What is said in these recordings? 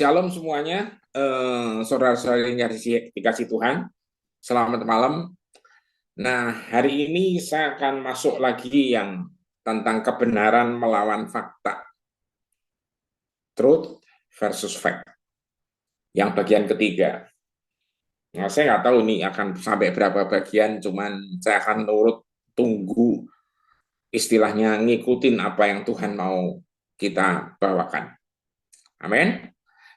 Shalom semuanya, saudara-saudari yang dikasih Tuhan. Selamat malam. Nah, hari ini saya akan masuk lagi yang tentang kebenaran melawan fakta, truth versus fact, yang bagian ketiga. Nah, saya nggak tahu nih akan sampai berapa bagian, cuman saya akan nurut tunggu istilahnya ngikutin apa yang Tuhan mau kita bawakan. Amin.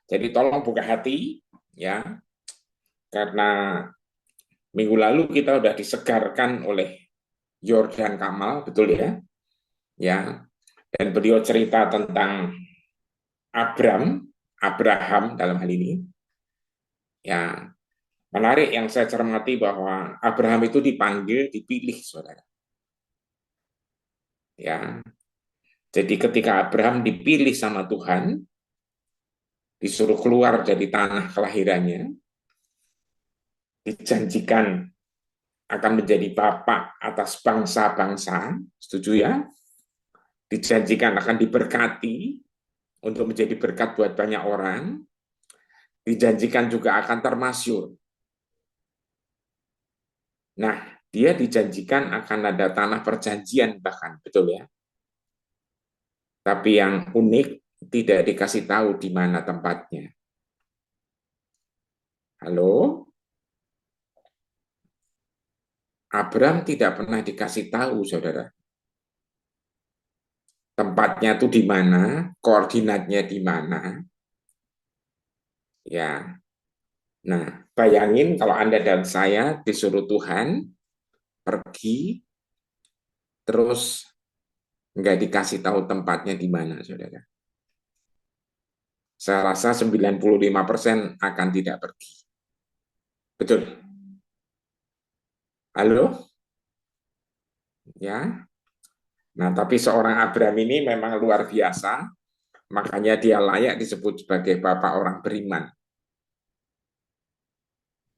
Jadi tolong buka hati ya, karena minggu lalu kita sudah disegarkan oleh Yordan Kamal, betul ya? Ya, dan beliau cerita tentang Abraham dalam hal ini. Ya, menarik yang saya cermati bahwa Abraham itu dipanggil, dipilih, saudara. Ya, jadi ketika Abraham dipilih sama Tuhan, disuruh keluar dari tanah kelahirannya, dijanjikan akan menjadi bapak atas bangsa-bangsa, setuju ya? Dijanjikan akan diberkati untuk menjadi berkat buat banyak orang, dijanjikan juga akan termasyur. Nah, dia dijanjikan akan ada tanah perjanjian bahkan, betul ya? Tapi yang unik, tidak dikasih tahu di mana tempatnya. Halo? Abraham tidak pernah dikasih tahu, saudara. Tempatnya itu di mana, koordinatnya di mana. Ya, nah, bayangin kalau Anda dan saya disuruh Tuhan pergi, terus nggak dikasih tahu tempatnya di mana, saudara. Saya rasa 95% akan tidak pergi. Betul. Halo? Ya. Nah, tapi seorang Abraham ini memang luar biasa, makanya dia layak disebut sebagai bapak orang beriman.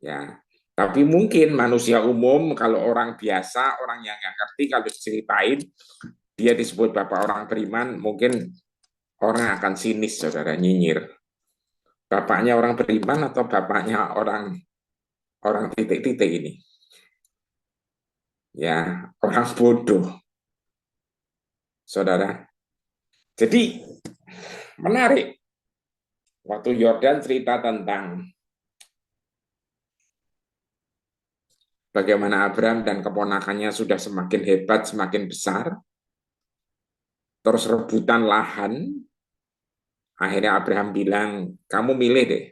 Ya. Tapi mungkin manusia umum, kalau orang biasa, orang yang nggak ngerti, kalau diceritain, dia disebut bapak orang beriman, mungkin orang akan sinis, saudara, nyinyir. Bapaknya orang beriman atau bapaknya orang orang titik-titik ini? Ya, orang bodoh, saudara. Jadi menarik. Waktu Yordan cerita tentang bagaimana Abraham dan keponakannya sudah semakin hebat, semakin besar, terus rebutan lahan, akhirnya Abraham bilang, kamu milih deh,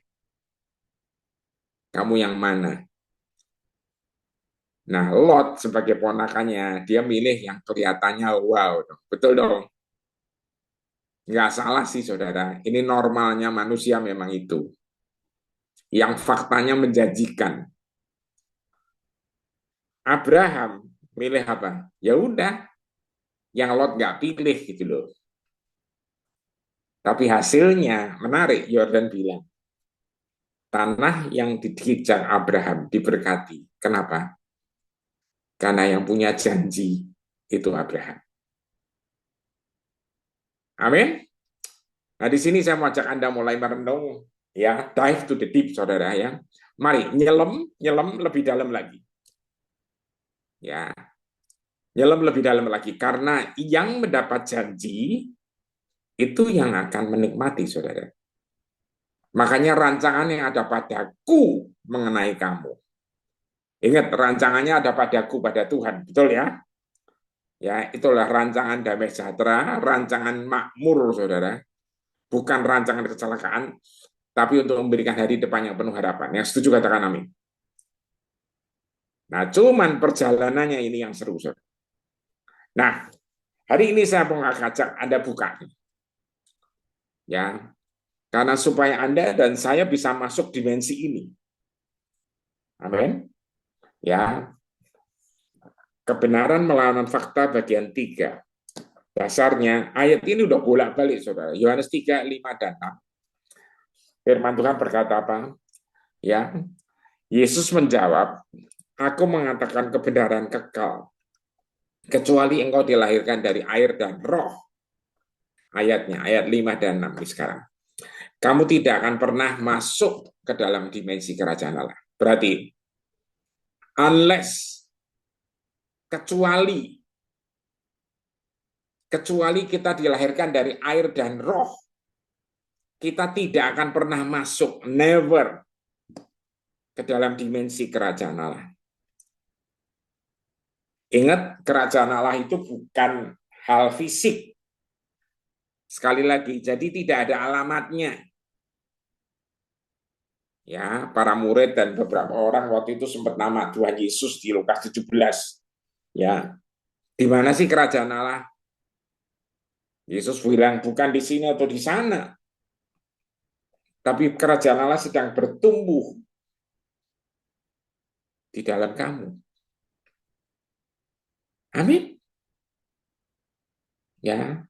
kamu yang mana? Nah, Lot sebagai ponakannya, dia milih yang kelihatannya wow, betul dong. Nggak salah sih, saudara. Ini normalnya manusia memang itu. Yang faktanya menjanjikan. Abraham milih apa? Ya udah, yang Lot nggak pilih gitu loh. Tapi hasilnya menarik, Yordan bilang. Tanah yang dikejar Abraham diberkati. Kenapa? Karena yang punya janji itu Abraham. Amin. Nah, di sini saya mau ajak Anda mulai merenung, ya, dive to the deep, saudara ya. Mari nyelam, nyelam lebih dalam lagi. Ya, nyelam lebih dalam lagi karena yang mendapat janji itu yang akan menikmati, saudara. Makanya rancangan yang ada padaku mengenai kamu. Ingat, rancangannya ada padaku, pada Tuhan, betul ya? Ya, itulah rancangan damai sejahtera, rancangan makmur, saudara. Bukan rancangan kecelakaan, tapi untuk memberikan hari depan yang penuh harapan. Yang setuju katakan amin. Nah, cuman perjalanannya ini yang seru, saudara. Nah, hari ini saya mau ngajak Anda buka. Ya, karena supaya Anda dan saya bisa masuk dimensi ini. Amin. Ya, kebenaran melawan fakta bagian 3. Dasarnya ayat ini udah bolak-balik, saudara. Yohanes 3, 5, dan 6. Firman Tuhan berkata apa? Ya, Yesus menjawab, aku mengatakan kebenaran kekal, kecuali engkau dilahirkan dari air dan roh. Ayatnya, ayat 5 dan 6 sekarang. kamu tidak akan pernah masuk ke dalam dimensi kerajaan Allah. Berarti, unless, kecuali kita dilahirkan dari air dan roh, kita tidak akan pernah masuk, never, ke dalam dimensi kerajaan Allah. Ingat, kerajaan Allah itu bukan hal fisik. Sekali lagi, jadi tidak ada alamatnya. Ya, para murid dan beberapa orang waktu itu sempat nama Tuhan Yesus di Lukas 17. Ya, di mana sih kerajaan Allah? Yesus bilang bukan di sini atau di sana. Tapi kerajaan Allah sedang bertumbuh di dalam kamu. Amin. Ya,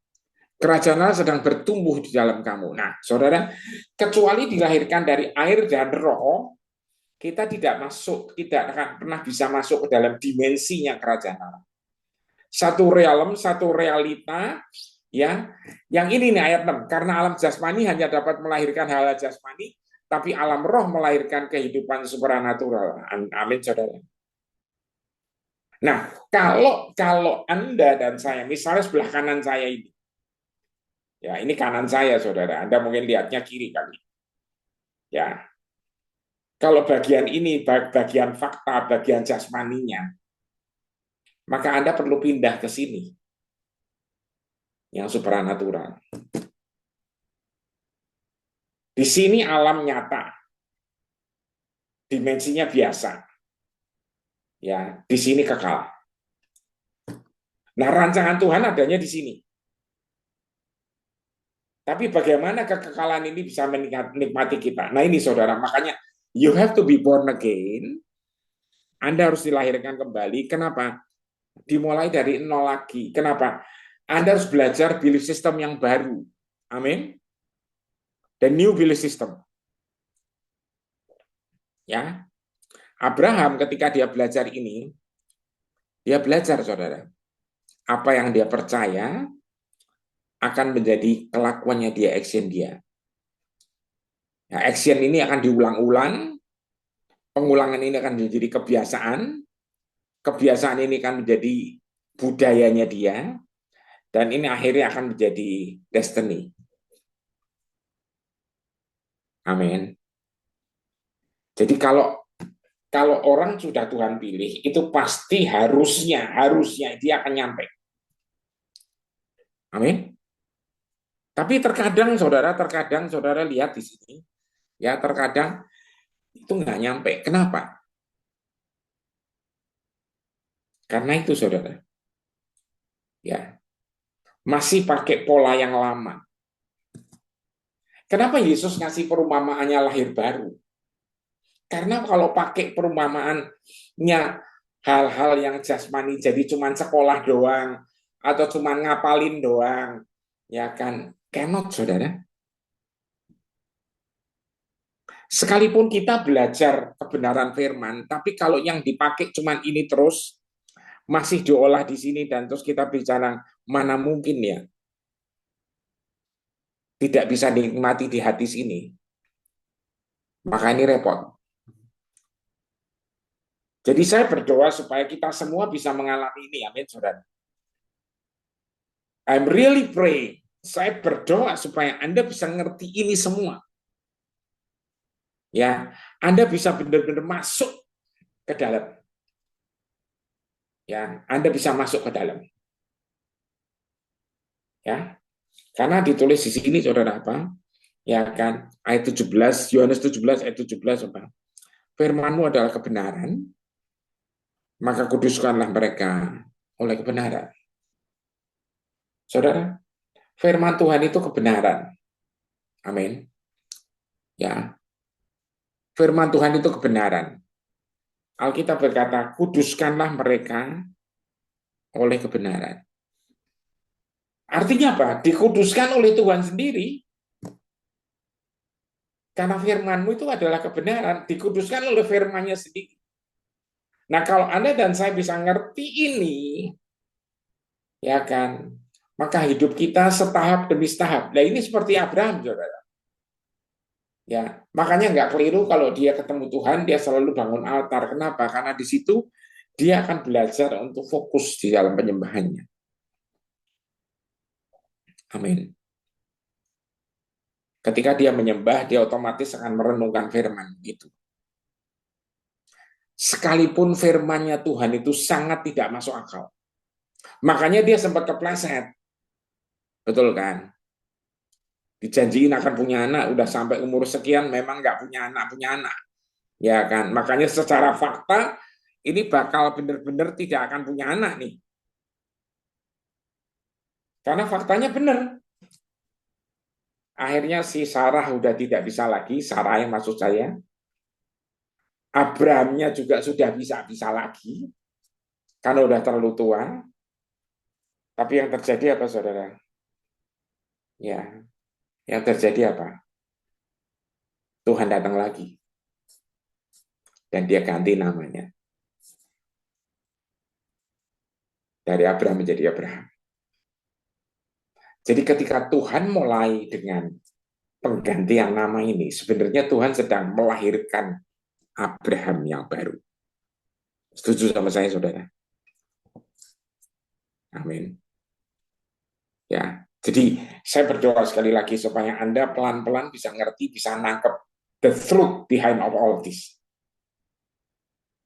kerajaan Allah sedang bertumbuh di dalam kamu. Nah, saudara, kecuali dilahirkan dari air dan roh, kita tidak akan pernah bisa masuk ke dalam dimensinya kerajaan Allah. Satu realm, satu realita, ya. Yang ini nih ayat 6, karena alam jasmani hanya dapat melahirkan hal jasmani, tapi alam roh melahirkan kehidupan supranatural. Amin, saudara. Nah, kalau Anda dan saya, misalnya sebelah kanan saya ini, ya ini kanan saya, saudara. Anda mungkin lihatnya kiri kali. Ya, kalau bagian ini, bagian fakta, bagian jasmaninya, maka Anda perlu pindah ke sini, yang supranatural. Di sini alam nyata, dimensinya biasa, ya di sini kekal. Nah, rancangan Tuhan adanya di sini. Tapi bagaimana kekekalan ini bisa menikmati kita? Nah ini saudara, makanya you have to be born again. Anda harus dilahirkan kembali. Kenapa? Dimulai dari nol lagi. Kenapa? Anda harus belajar belief system yang baru. Amin. The new belief system. Ya, Abraham ketika dia belajar ini, dia belajar, saudara. Apa yang dia percaya akan menjadi kelakuannya dia, action dia. Nah, action ini akan diulang-ulang, pengulangan ini akan menjadi kebiasaan ini akan menjadi budayanya dia, dan ini akhirnya akan menjadi destiny. Amin. Jadi kalau orang sudah Tuhan pilih, itu pasti harusnya dia akan nyampe. Amin. Tapi terkadang saudara lihat di sini, ya terkadang itu nggak nyampe. Kenapa? Karena itu saudara, ya masih pakai pola yang lama. Kenapa Yesus ngasih perumpamaannya lahir baru? Karena kalau pakai perumpamaannya hal-hal yang jasmani, jadi cuma sekolah doang atau cuma ngapalin doang, ya kan? Cannot, saudara. Sekalipun kita belajar kebenaran firman, tapi kalau yang dipakai cuma ini terus, masih diolah di sini dan terus kita bicara, mana mungkin ya tidak bisa dinikmati di hati sini. Maka ini repot. Jadi saya berdoa supaya kita semua bisa mengalami ini, amin, saudara. I'm really pray. Saya berdoa supaya Anda bisa ngerti ini semua. Ya, Anda bisa benar-benar masuk ke dalam. Ya, Anda bisa masuk ke dalam. Ya. Karena ditulis di sini saudara apa? Ya kan, ayat 17, Yohanes 17 ayat 17 apa? Firman-Mu adalah kebenaran, maka kuduskanlah mereka oleh kebenaran. Saudara, firman Tuhan itu kebenaran. Amin. Ya. Firman Tuhan itu kebenaran. Alkitab berkata, kuduskanlah mereka oleh kebenaran. Artinya apa? Dikuduskan oleh Tuhan sendiri. Karena firman-Mu itu adalah kebenaran, dikuduskan oleh firman-Nya sendiri. Nah, kalau Anda dan saya bisa ngerti ini, ya kan, maka hidup kita setahap demi setahap. Nah, ini seperti Abraham, saudara. Ya, makanya nggak keliru kalau dia ketemu Tuhan, dia selalu bangun altar. Kenapa? Karena di situ dia akan belajar untuk fokus di dalam penyembahannya. Amin. Ketika dia menyembah, dia otomatis akan merenungkan firman itu. Sekalipun firmannya Tuhan itu sangat tidak masuk akal. Makanya dia sempat kepleset. Betul kan? Dijanjiin akan punya anak, udah sampai umur sekian memang nggak punya anak. Ya kan? Makanya secara fakta ini bakal benar-benar tidak akan punya anak nih. Karena faktanya benar. Akhirnya si Sarah udah tidak bisa lagi, Sarah yang maksud saya. Abrahamnya juga sudah bisa-bisa lagi, karena udah terlalu tua. Tapi yang terjadi apa, saudara? Ya, yang terjadi apa? Tuhan datang lagi, dan dia ganti namanya. Dari Abraham menjadi Abraham. Jadi ketika Tuhan mulai dengan penggantian nama ini, sebenarnya Tuhan sedang melahirkan Abraham yang baru. Setuju sama saya, saudara? Amin. Ya, jadi saya berdoa sekali lagi supaya Anda pelan-pelan bisa ngerti, bisa nangkep the truth behind of all this.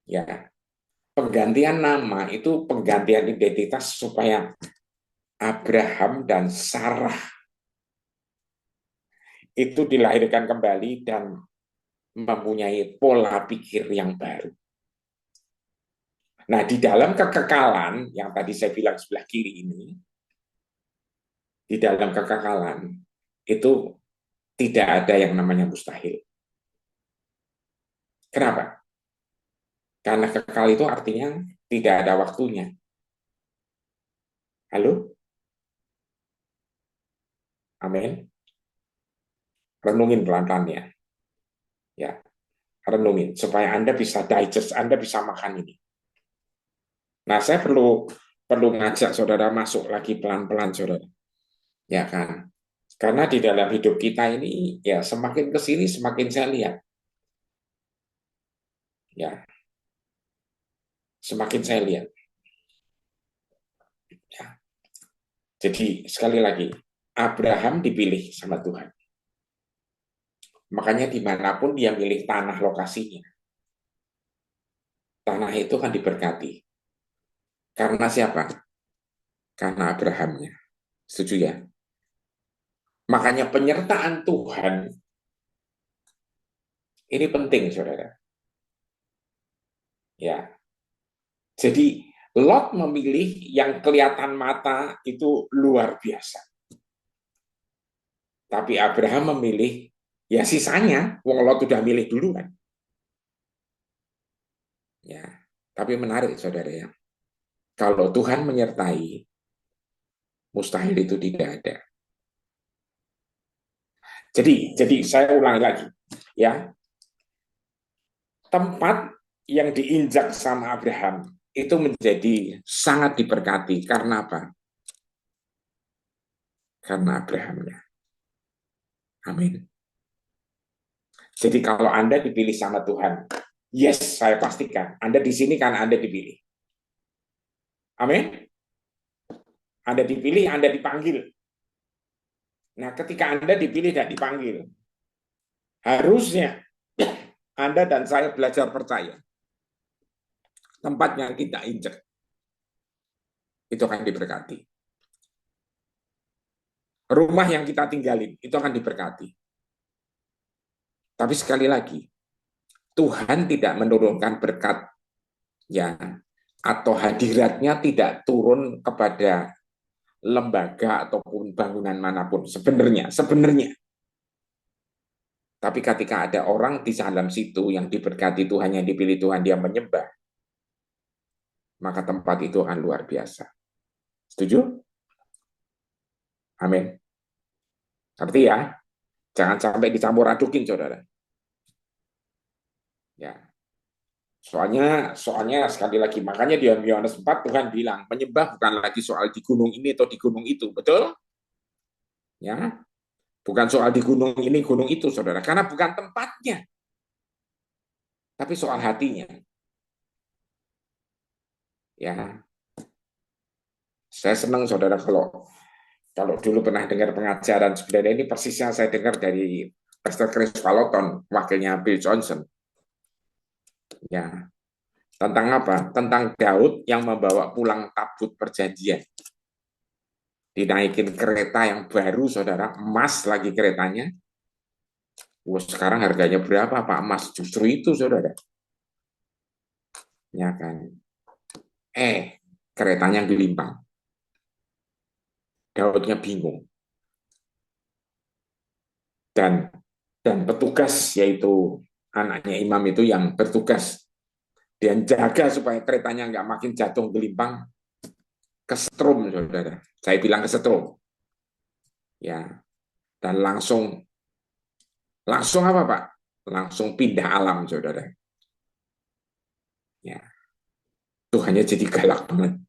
Ya, penggantian nama itu penggantian identitas supaya Abraham dan Sarah itu dilahirkan kembali dan mempunyai pola pikir yang baru. Nah, di dalam kekekalan yang tadi saya bilang sebelah kiri ini, di dalam kekekalan itu tidak ada yang namanya mustahil. Kenapa? Karena kekal itu artinya tidak ada waktunya. Halo? Amin. Renungin pelan-pelan ya. Ya, renungin supaya Anda bisa digest, Anda bisa makan ini. Nah, saya perlu ngajak saudara masuk lagi pelan-pelan, saudara. Ya kan? Karena di dalam hidup kita ini ya semakin ke sini semakin saya lihat ya, semakin saya lihat ya. Jadi sekali lagi Abraham dipilih sama Tuhan. Makanya dimanapun dia milih tanah lokasinya, tanah itu kan diberkati. Karena siapa? Karena Abrahamnya. Setuju ya? Makanya penyertaan Tuhan ini penting, saudara. Ya, jadi Lot memilih yang kelihatan mata itu luar biasa. Tapi Abraham memilih ya sisanya, wong Lot udah milih dulu kan. Ya, tapi menarik saudara ya. Kalau Tuhan menyertai, mustahil itu tidak ada. Jadi saya ulangi lagi, ya. Tempat yang diinjak sama Abraham itu menjadi sangat diberkati karena apa? Karena Abrahamnya. Amin. Jadi kalau Anda dipilih sama Tuhan, yes, saya pastikan Anda di sini kan Anda dipilih. Amin. Anda dipilih, Anda dipanggil. Nah, ketika Anda dipilih dan dipanggil, harusnya Anda dan saya belajar percaya. Tempat yang kita injak, itu akan diberkati. Rumah yang kita tinggalin, itu akan diberkati. Tapi sekali lagi, Tuhan tidak menurunkan berkat ya atau hadiratnya tidak turun kepada lembaga ataupun bangunan manapun sebenarnya. Tapi ketika ada orang di dalam situ yang diberkati Tuhan, yang dipilih Tuhan, dia menyembah, maka tempat itu akan luar biasa. Setuju? Amin. Arti ya, jangan sampai dicampur adukin, saudara. Ya, soalnya sekali lagi, makanya di Yohanes 4 Tuhan bilang, menyembah bukan lagi soal di gunung ini atau di gunung itu, betul? Ya, Bukan soal di gunung ini, gunung itu, saudara. Karena bukan tempatnya, tapi soal hatinya. Ya, saya senang, saudara, kalau dulu pernah dengar pengajaran. Sebenarnya ini persisnya saya dengar dari Pastor Chris Vallotton, wakilnya Bill Johnson. Ya, tentang apa? Tentang Daud yang membawa pulang tabut perjanjian. Dinaikin kereta yang baru, saudara, emas lagi keretanya. Wah, sekarang harganya berapa, Pak? Emas justru itu, saudara. Ya kan? Keretanya gelimpang. Daudnya bingung. Dan petugas, yaitu anaknya imam itu yang bertugas dan jaga supaya keretanya nggak makin jatuh gelimpang, kesetrum, saudara. Saya bilang kesetrum. Ya, dan langsung apa, Pak? Langsung pindah alam, saudara. Ya, Tuhannya jadi galak banget.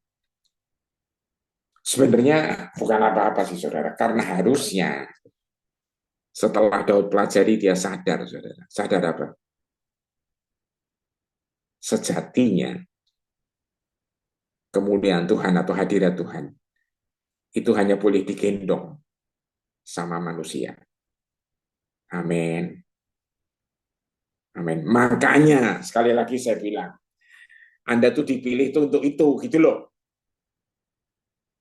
Sebenarnya bukan apa-apa sih, saudara, karena harusnya setelah Daud pelajari, dia sadar, saudara. Sadar apa? Sejatinya kemuliaan Tuhan atau hadirat Tuhan itu hanya boleh digendong sama manusia. Amin. Amin. Makanya sekali lagi saya bilang, Anda tuh dipilih tuh untuk itu, gitu loh.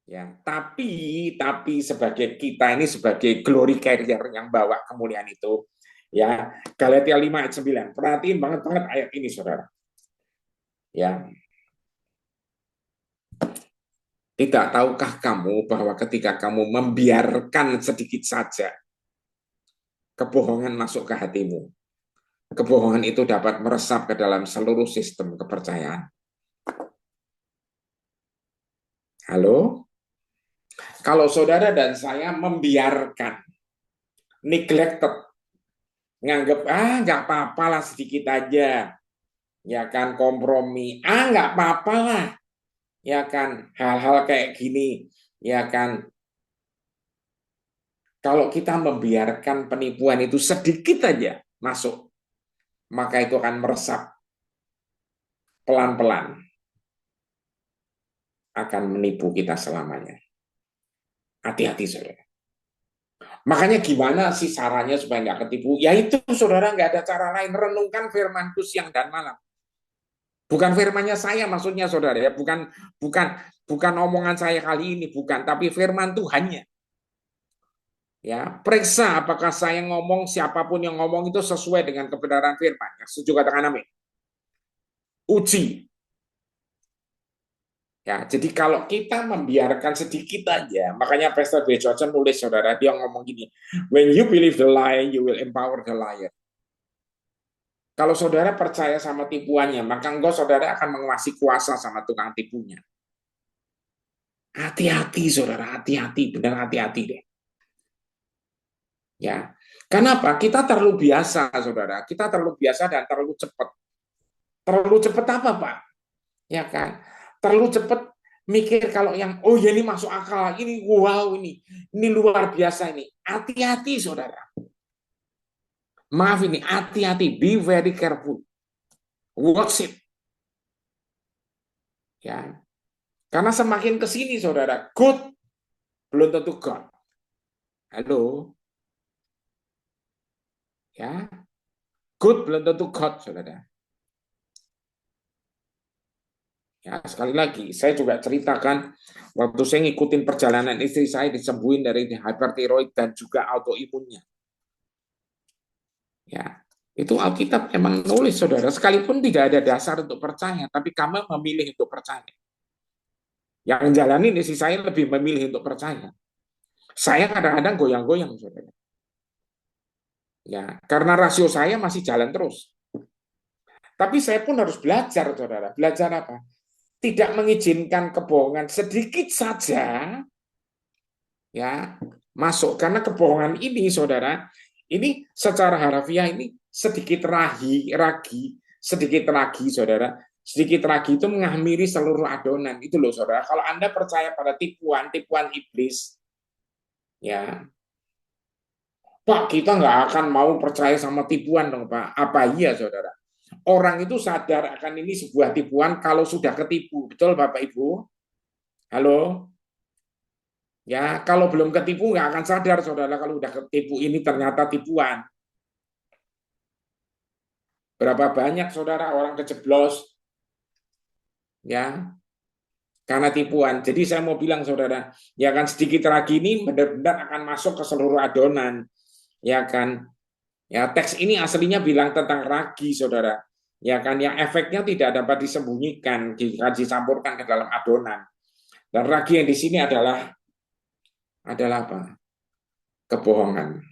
Ya, tapi sebagai kita ini sebagai glory carrier yang bawa kemuliaan itu, ya, Galatia 5 ayat 9. Perhatiin banget banget ayat ini, saudara. Ya, tidak tahukah kamu bahwa ketika kamu membiarkan sedikit saja kebohongan masuk ke hatimu, kebohongan itu dapat meresap ke dalam seluruh sistem kepercayaan. Halo? Kalau saudara dan saya membiarkan, neglected, nganggap, nggak apa-apa lah sedikit aja, ya kan, kompromi, nggak apa-apa lah, ya kan, hal-hal kayak gini, ya kan, kalau kita membiarkan penipuan itu sedikit aja masuk, maka itu akan meresap pelan-pelan, akan menipu kita selamanya. Hati-hati, saudara. Makanya gimana sih caranya supaya nggak ketipu? Ya itu, saudara, nggak ada cara lain. Renungkan firman-Ku siang dan malam. Bukan firmannya saya, maksudnya, saudara, ya, bukan bukan bukan omongan saya kali ini, bukan, tapi firman Tuhannya. Ya, periksa apakah saya ngomong, siapapun yang ngomong itu sesuai dengan kebenaran firman. Setuju, katakan amin. Uji. Ya, jadi kalau kita membiarkan sedikit aja, makanya Pastor B. Johnson nulis, saudara, dia ngomong gini, when you believe the lie, you will empower the liar. Kalau saudara percaya sama tipuannya, maka engkau, saudara, akan menguasai kuasa sama tukang tipunya. Hati-hati, saudara, hati-hati, benar, hati-hati deh. Ya, kenapa? Kita terlalu biasa, saudara. Kita terlalu biasa dan terlalu cepat. Terlalu cepat apa, Pak? Ya kan? Terlalu cepat mikir kalau yang, oh ya ini masuk akal, ini wow, ini luar biasa ini. Hati-hati, saudara. Maaf ini, hati-hati, be very careful. Watch it. Ya, karena semakin ke sini, saudara, good belum tentu God. Halo, ya, good belum tentu God, saudara. Ya, sekali lagi, saya juga ceritakan waktu saya ngikutin perjalanan istri saya disembuhin dari hypertiroid dan juga autoimunnya. Ya, itu Alkitab memang nulis, saudara. Sekalipun tidak ada dasar untuk percaya, tapi kamu memilih untuk percaya. Yang jalanin istri saya lebih memilih untuk percaya. Saya kadang-kadang goyang-goyang, saudara. Ya, karena rasio saya masih jalan terus. Tapi saya pun harus belajar, saudara. Belajar apa? Tidak mengizinkan kebohongan sedikit saja, ya, masuk, karena kebohongan ini, saudara, ini secara harfiah ini sedikit sedikit ragi, saudara, sedikit ragi itu menghampiri seluruh adonan itu loh, saudara. Kalau Anda percaya pada tipuan iblis, ya, Pak, kita nggak akan mau percaya sama tipuan dong, Pak. Apa iya, saudara? Orang itu sadar akan ini sebuah tipuan kalau sudah ketipu. Betul, Bapak Ibu? Halo? Ya, kalau belum ketipu nggak akan sadar, saudara, kalau udah ketipu ini ternyata tipuan. Berapa banyak, saudara, orang kejeblos, ya, karena tipuan. Jadi saya mau bilang, saudara, ya kan sedikit lagi ini benar-benar akan masuk ke seluruh adonan, ya kan? Ya, teks ini aslinya bilang tentang ragi, saudara. Ya kan, yang efeknya tidak dapat disembunyikan jika dicampurkan ke dalam adonan. Dan ragi yang di sini adalah apa? Kebohongan,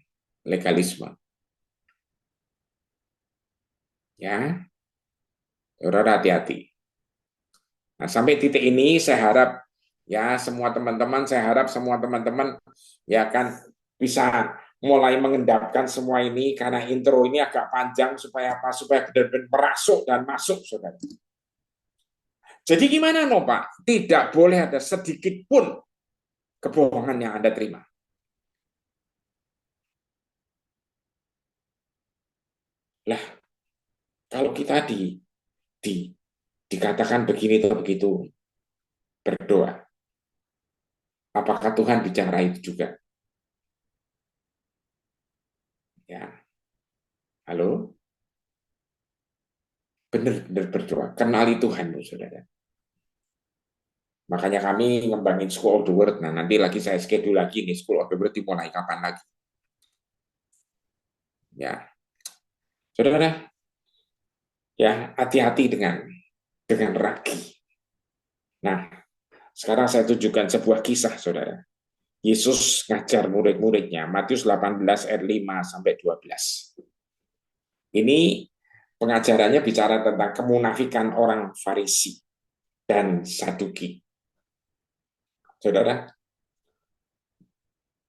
legalisme. Ya, saudara hati-hati. Nah, sampai titik ini saya harap ya semua teman-teman, saya harap semua teman-teman ya kan bisa mulai mengendapkan semua ini karena intro ini agak panjang supaya apa? Supaya benar-benar merasuk dan masuk, saudara. Jadi gimana no Pak? Tidak boleh ada sedikit pun kebohongan yang Anda terima. Lah, kalau kita di dikatakan begini atau begitu, berdoa. Apakah Tuhan bicara itu juga? Ya, halo? Benar-benar berdoa. Kenali Tuhan, saudara. Makanya kami ngembangin School of the Word. Nah, nanti lagi saya schedule lagi nih School of the Word dimulai kapan lagi. Ya, saudara, ya hati-hati dengan ragi. Nah, sekarang saya tunjukkan sebuah kisah, saudara. Yesus ngajar murid-muridnya, Matius 18 ayat 5 sampai 12. Ini pengajarannya bicara tentang kemunafikan orang Farisi dan Saduki. Saudara,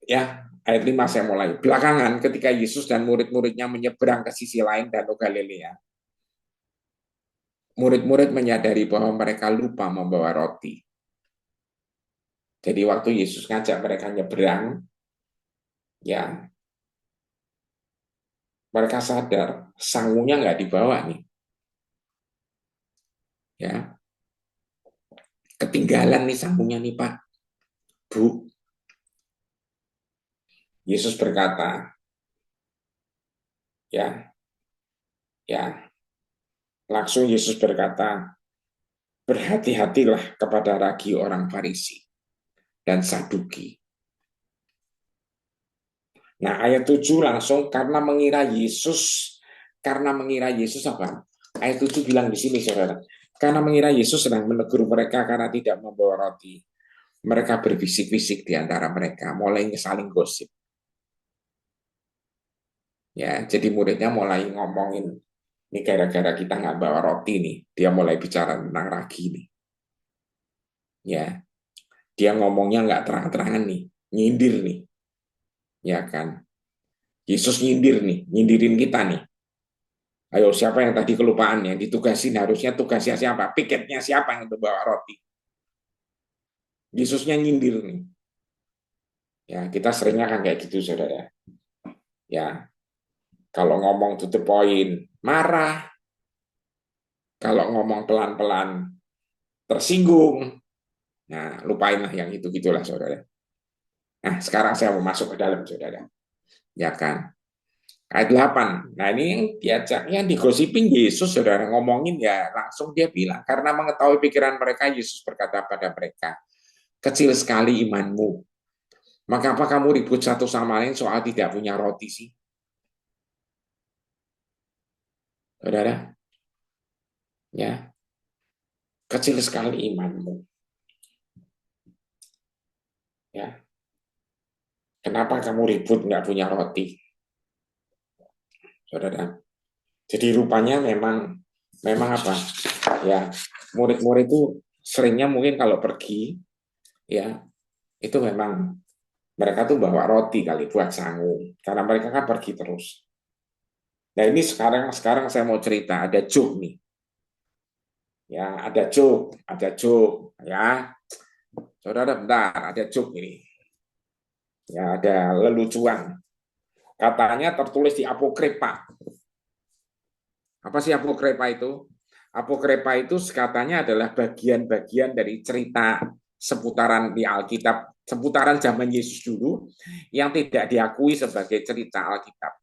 ya ayat 5 saya mulai. Belakangan ketika Yesus dan murid-muridnya menyeberang ke sisi lain Danau Galilea, murid-murid menyadari bahwa mereka lupa membawa roti. Jadi waktu Yesus ngajak mereka nyeberang, ya mereka sadar sangunya nggak dibawa nih, ya ketinggalan nih sangunya nih Pak, Bu. Yesus berkata, ya, ya, langsung Yesus berkata, berhati-hatilah kepada ragi orang Farisi dan Saduki. Nah, ayat 7 langsung karena mengira Yesus apa? Ayat 7 bilang di sini, saudara. Karena mengira Yesus sedang menegur mereka karena tidak membawa roti. Mereka berbisik-bisik di antara mereka, mulai saling gosip. Ya, jadi muridnya mulai ngomongin, ini gara-gara kita nggak bawa roti nih. Dia mulai bicara tentang ragi nih. Ya, dia ngomongnya nggak terang-terangan nih, nyindir nih. Ya kan? Yesus nyindir nih, nyindirin kita nih. Ayo siapa yang tadi kelupaan yang ditugasin harusnya tugasnya siapa? Piketnya siapa yang untuk bawa roti? Yesusnya nyindir nih. Ya kita seringnya kan kayak gitu saudara. Ya kalau ngomong to the point marah, kalau ngomong pelan-pelan tersinggung. Nah lupain lah yang itu gitulah saudara. Nah sekarang saya mau masuk ke dalam saudara. Ya kan. Ayat 8. Nah ini yang diajaknya digosipin Yesus saudara ngomongin ya langsung dia bilang karena mengetahui pikiran mereka Yesus berkata pada mereka kecil sekali imanmu. Maka apa kamu ribut satu sama lain soal tidak punya roti sih? Saudara, ya, kecil sekali imanmu. Ya, kenapa kamu ribut nggak punya roti? Saudara. Jadi rupanya memang apa? Ya, murid-murid itu seringnya mungkin kalau pergi, ya, itu memang mereka tuh bawa roti kali buat sangu. Karena mereka kan pergi terus. Nah ini sekarang saya mau cerita, ada joke nih. Ya, ada joke, ya. Saudara, bentar, ada joke ini. Ya, ada lelucuan. Katanya tertulis di Apokripa. Apa sih Apokripa itu? Apokripa itu katanya adalah bagian-bagian dari cerita seputaran di Alkitab, seputaran zaman Yesus dulu yang tidak diakui sebagai cerita Alkitab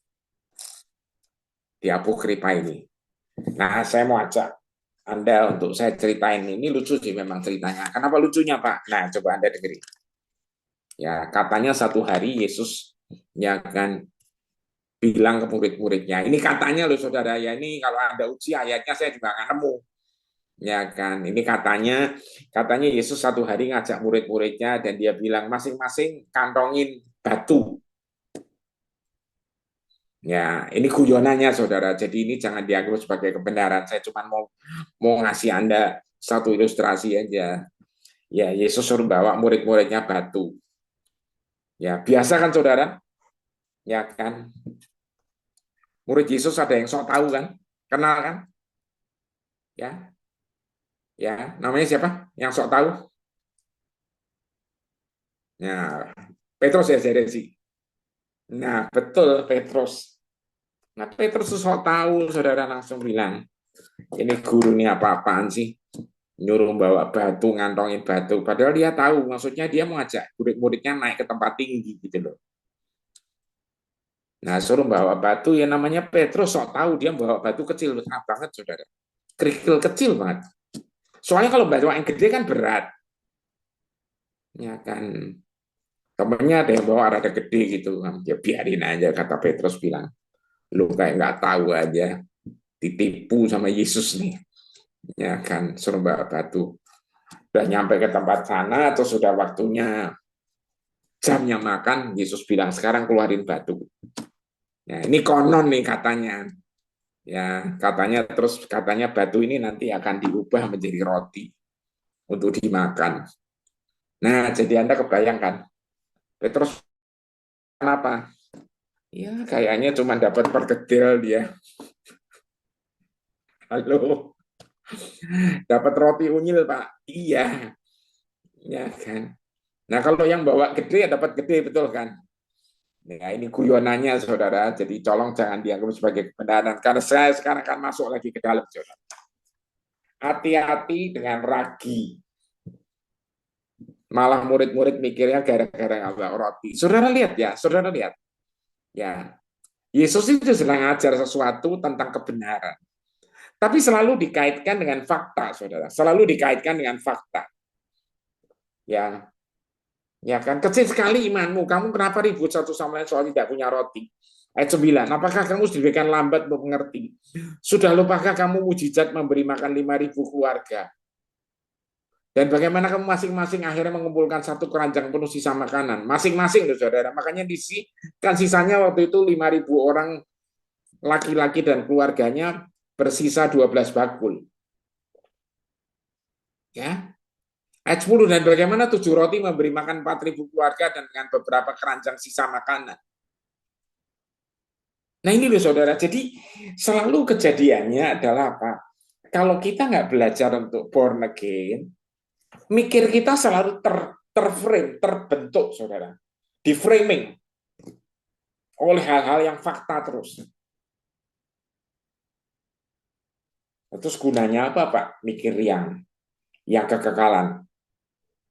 di Apokripa ini. Nah, saya mau ajak Anda untuk saya ceritain ini lucu sih memang ceritanya. Kenapa lucunya, Pak? Nah, coba Anda dengerin. Ya, katanya satu hari Yesus ya kan bilang ke murid-muridnya. Ini katanya loh saudara ya, ini kalau Anda uji ayatnya saya juga nggak nemu. Ya kan, ini katanya Yesus satu hari ngajak murid-muridnya dan dia bilang masing-masing kantongin batu. Ya, ini guyonannya saudara. Jadi ini jangan dianggap sebagai kebenaran. Saya cuma mau mau ngasih Anda satu ilustrasi aja. Ya, Yesus suruh bawa murid-muridnya batu. Ya, biasa kan saudara? Ya kan? Murid Yesus ada yang sok tahu kan? Kenal kan? Ya, ya. Namanya siapa? Yang sok tahu? Ya, Petrus ya saya sih. Nah, betul Petrus. Nah, Petrus sok tahu, saudara langsung bilang, ini guru ini apa-apaan sih? Nyuruh bawa batu, ngantongin batu. Padahal dia tahu, maksudnya dia mau ngajak murid-muridnya naik ke tempat tinggi gitu loh. Nah, suruh bawa batu, ya namanya Petrus sok tahu, dia bawa batu kecil banget, saudara. Kerikil kecil banget. Soalnya kalau batu yang gede kan berat. Ya kan, temennya ada yang bawa rada gede gitu. Ya biarin aja, kata Petrus bilang. Lu kayak nggak tahu aja, ditipu sama Yesus nih. Ya kan, suruh bawa batu. Udah nyampe ke tempat sana, atau sudah waktunya jamnya makan, Yesus bilang, sekarang keluarin batu. Ya, ini konon nih katanya. Ya, katanya batu ini nanti akan diubah menjadi roti untuk dimakan. Nah, jadi Anda kebayangkan, Petrus kenapa? Ya, kayaknya cuma dapat perkedel dia. Halo, dapat roti unyil, Pak. Iya, ya kan. Nah, kalau yang bawa gede ya dapat gede, betul kan? Nah, ini guyonannya, saudara. Jadi tolong jangan dianggap sebagai kebenaran. Karena saya sekarang akan masuk lagi ke dalam, saudara. Hati-hati dengan ragi. Malah murid-murid mikirnya gara-gara nggak roti. Saudara lihat ya, saudara lihat. Ya, Yesus itu sedang ajar sesuatu tentang kebenaran. Tapi selalu dikaitkan dengan fakta, saudara. Selalu dikaitkan dengan fakta. Ya, ya kan, kecil sekali imanmu. Kamu kenapa ribut satu sama lain soal tidak punya roti? Ayat 9, apakah kamu sedemikian lambat untuk mengerti? Sudah lupakah kamu mujizat memberi makan 5.000 keluarga? Dan bagaimana kamu masing-masing akhirnya mengumpulkan satu keranjang penuh sisa makanan? Masing-masing, saudara. Makanya kan sisanya waktu itu 5.000 orang laki-laki dan keluarganya bersisa 12 bakul. Ya, Ayat 10, dan bagaimana 7 roti memberi makan 4.000 keluarga dan dengan beberapa keranjang sisa makanan. Nah ini loh saudara, jadi selalu kejadiannya adalah apa? Kalau kita nggak belajar untuk born again, mikir kita selalu terframe, terbentuk saudara. Di framing oleh hal-hal yang fakta terus. Terus gunanya apa Pak? Mikir yang kekekalan.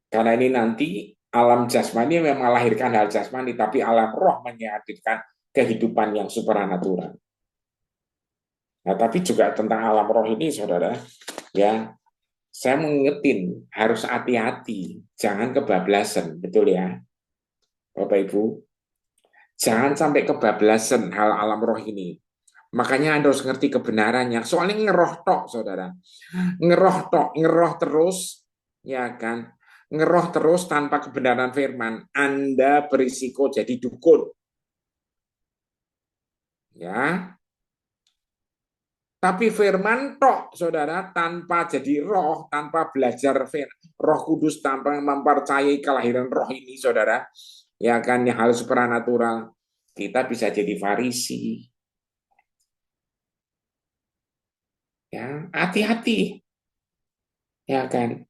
Karena ini nanti alam jasmani memang melahirkan hal jasmani, tapi alam roh menghadirkan kehidupan yang supranatural. Nah, tapi juga tentang alam roh ini, saudara, ya, saya mengingetin harus hati-hati, jangan kebablasan, betul ya, Bapak Ibu, jangan sampai kebablasan hal alam roh ini. Makanya Anda harus ngerti kebenarannya. Soalnya ngeroh tok, saudara, ngeroh tok, ngeroh terus, ya kan, ngeroh terus tanpa kebenaran firman, Anda berisiko jadi dukun, ya. Tapi firman tok, saudara, tanpa jadi roh, tanpa belajar roh kudus, tanpa mempercayai kelahiran roh ini, saudara, ya kan, yang hal supranatural, kita bisa jadi farisi. Ya, hati-hati, ya kan.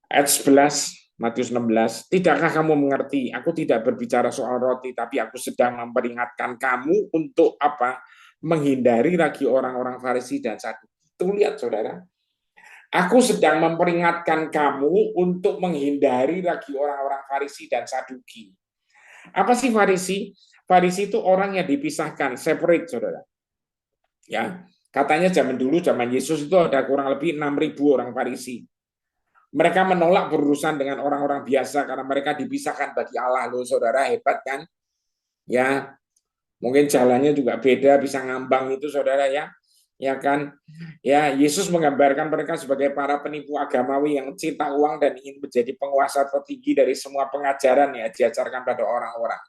Ayat 11, Matius 16, tidakkah kamu mengerti? Aku tidak berbicara soal roti, tapi aku sedang memperingatkan kamu untuk apa? Menghindari lagi orang-orang Farisi dan Saduki. Itu lihat saudara. Aku sedang memperingatkan kamu untuk menghindari lagi orang-orang Farisi dan Saduki. Apa sih Farisi? Farisi itu orang yang dipisahkan, separate saudara. Ya, katanya zaman dulu, zaman Yesus itu ada kurang lebih 6.000 orang Farisi. Mereka menolak berurusan dengan orang-orang biasa karena mereka dipisahkan bagi Allah. Loh, saudara, hebat kan? Ya, mungkin jalannya juga beda, bisa ngambang itu, saudara ya. Ya kan? Ya, Yesus menggambarkan mereka sebagai para penipu agamawi yang cinta uang dan ingin menjadi penguasa tertinggi dari semua pengajaran ya diajarkan pada orang-orang.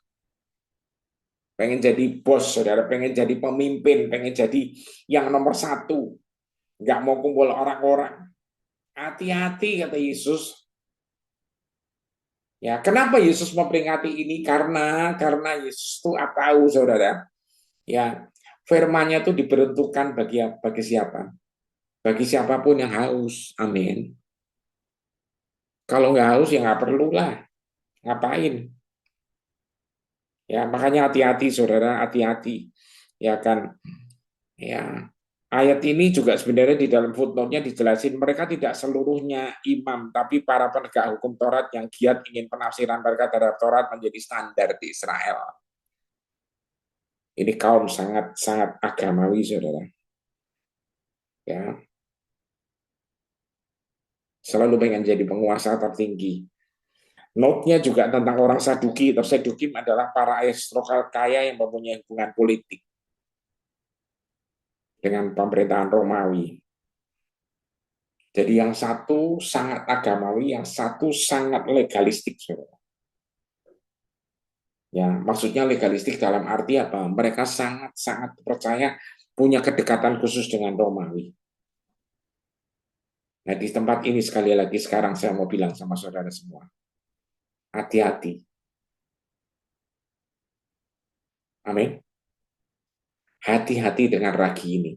Pengen jadi bos, saudara, pengen jadi pemimpin, pengen jadi yang nomor satu. Nggak mau kumpul orang-orang. Hati-hati, kata Yesus. Ya, kenapa Yesus memperingati ini? Karena Yesus itu tahu, saudara. Ya, firman-Nya itu diperuntukkan bagi siapa? Bagi siapapun yang haus. Amin. Kalau nggak haus ya nggak perlulah. Ngapain? Ya, makanya hati-hati, saudara, hati-hati. Ya kan? Ya, ayat ini juga sebenarnya di dalam footnote-nya dijelasin mereka tidak seluruhnya imam, tapi para penegak hukum Taurat yang giat ingin penafsiran mereka terhadap Taurat menjadi standar di Israel. Ini kaum sangat agamawi, saudara. Ya, selalu pengen jadi penguasa tertinggi. Note-nya juga tentang orang Saduki atau Sedukim adalah para aristokrat kaya yang mempunyai hubungan politik dengan pemerintahan Romawi. Jadi yang satu sangat agamawi, yang satu sangat legalistik, saudara. Ya, maksudnya legalistik dalam arti apa? Mereka sangat percaya punya kedekatan khusus dengan Romawi. Nah, di tempat ini sekali lagi sekarang saya mau bilang sama saudara semua, hati-hati. Amin. Hati-hati dengan ragi ini.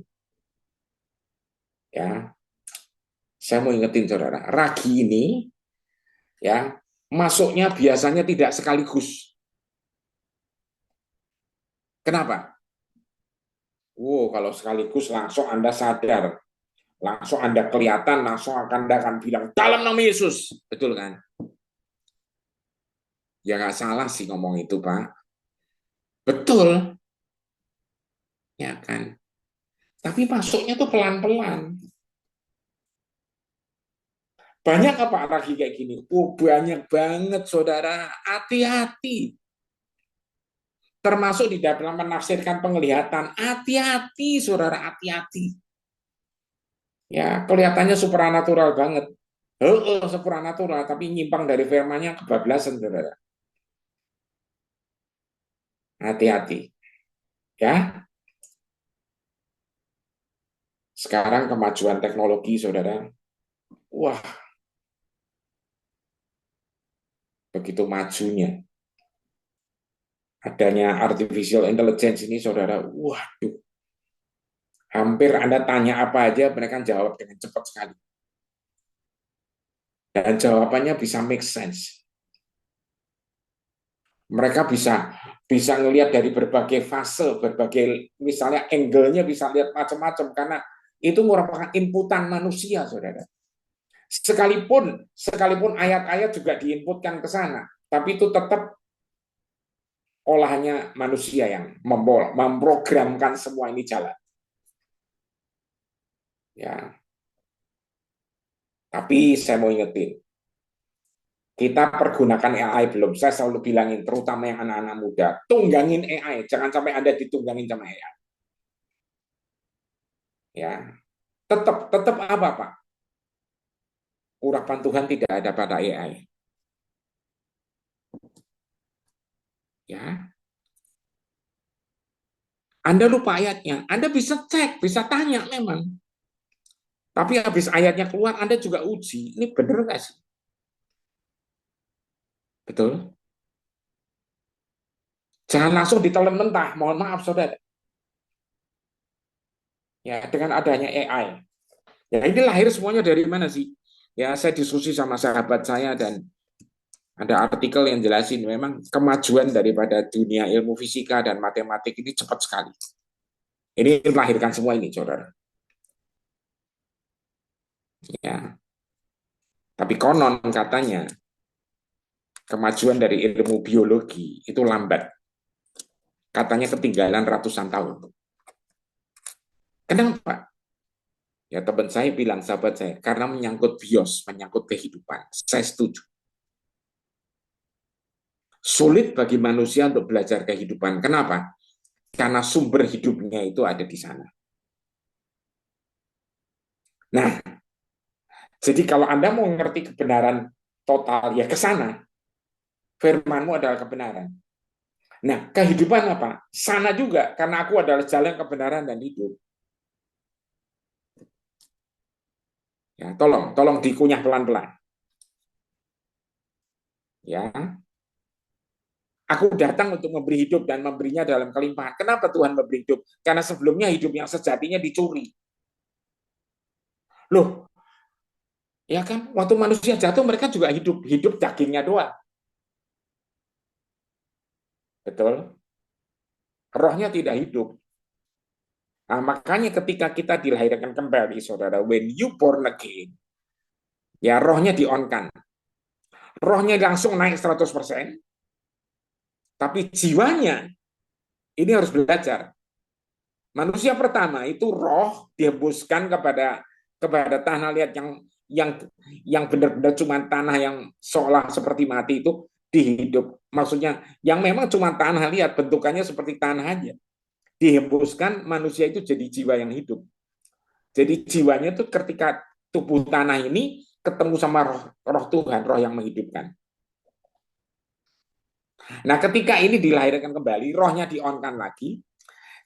Ya, saya mau ingetin saudara, ragi ini ya masuknya biasanya tidak sekaligus. Kenapa? Wow, kalau sekaligus langsung Anda sadar, langsung Anda kelihatan, langsung Anda akan bilang dalam nama Yesus, betul kan? Ya nggak salah sih ngomong itu, Pak. Betul, ya kan? Tapi masuknya tuh pelan-pelan. Banyak apa lagi kayak gini? Oh, banyak banget, saudara. Hati-hati. Termasuk di dalam menafsirkan penglihatan. Hati-hati, saudara. Hati-hati. Ya, kelihatannya supranatural banget. Supranatural, tapi nyimpang dari firman-Nya kebablasan, saudara. Hati-hati. Ya, sekarang kemajuan teknologi, saudara. Wah, begitu majunya. Adanya artificial intelligence ini, saudara. Waduh, hampir Anda tanya apa aja, mereka jawab dengan cepat sekali. Dan jawabannya bisa make sense. Mereka bisa ngelihat dari berbagai fase, berbagai misalnya angle-nya bisa lihat macam-macam karena itu merupakan inputan manusia, saudara. Sekalipun ayat-ayat juga diinputkan ke sana, tapi itu tetap olahnya manusia yang memprogramkan semua ini jalan. Ya, tapi saya mau ingetin, kita pergunakan AI belum. Saya selalu bilangin, terutama yang anak-anak muda, tunggangin AI. Jangan sampai Anda ditunggangin sama AI. Ya, tetap apa Pak? Urapan Tuhan tidak ada pada AI. Ya, Anda lupa ayatnya. Anda bisa cek, bisa tanya memang. Tapi habis ayatnya keluar, Anda juga uji. Ini benar nggak sih? Betul? Jangan langsung ditelan mentah. Mohon maaf, saudara. Ya, dengan adanya AI. Ya, ini lahir semuanya dari mana sih? Ya, saya diskusi sama sahabat saya dan Ada artikel yang jelasin memang kemajuan daripada dunia ilmu fisika dan matematik ini cepat sekali. Ini melahirkan semua ini, saudara. Ya, tapi konon katanya kemajuan dari ilmu biologi itu lambat. Katanya ketinggalan ratusan tahun. Kenapa? Ya teman saya bilang, sahabat saya, karena menyangkut bios, menyangkut kehidupan. Saya setuju. Sulit bagi manusia untuk belajar kehidupan. Kenapa? Karena sumber hidupnya itu ada di sana. Nah, jadi kalau Anda mau ngerti kebenaran total, ya ke sana. Firmanmu adalah kebenaran. Nah, kehidupan apa? Sana juga, karena aku adalah jalan kebenaran dan hidup. Ya, tolong dikunyah pelan-pelan. Ya, aku datang untuk memberi hidup dan memberinya dalam kelimpahan. Kenapa Tuhan memberi hidup? Karena sebelumnya hidup yang sejatinya dicuri. Loh, ya kan? Waktu manusia jatuh mereka juga hidup dagingnya doang. Betul? Rohnya tidak hidup. Nah, makanya ketika kita dilahirkan kembali, saudara, when you born again, ya rohnya di-on-kan. Rohnya langsung naik 100%, tapi jiwanya ini harus belajar. Manusia pertama itu roh dihembuskan kepada tanah liat yang benar-benar cuma tanah yang seolah seperti mati itu dihidup. Maksudnya yang memang cuma tanah liat, bentukannya seperti tanah aja. Dihembuskan, manusia itu jadi jiwa yang hidup. Jadi jiwanya itu ketika tubuh tanah ini ketemu sama roh Tuhan, roh yang menghidupkan. Nah, ketika ini dilahirkan kembali, rohnya di-on-kan lagi,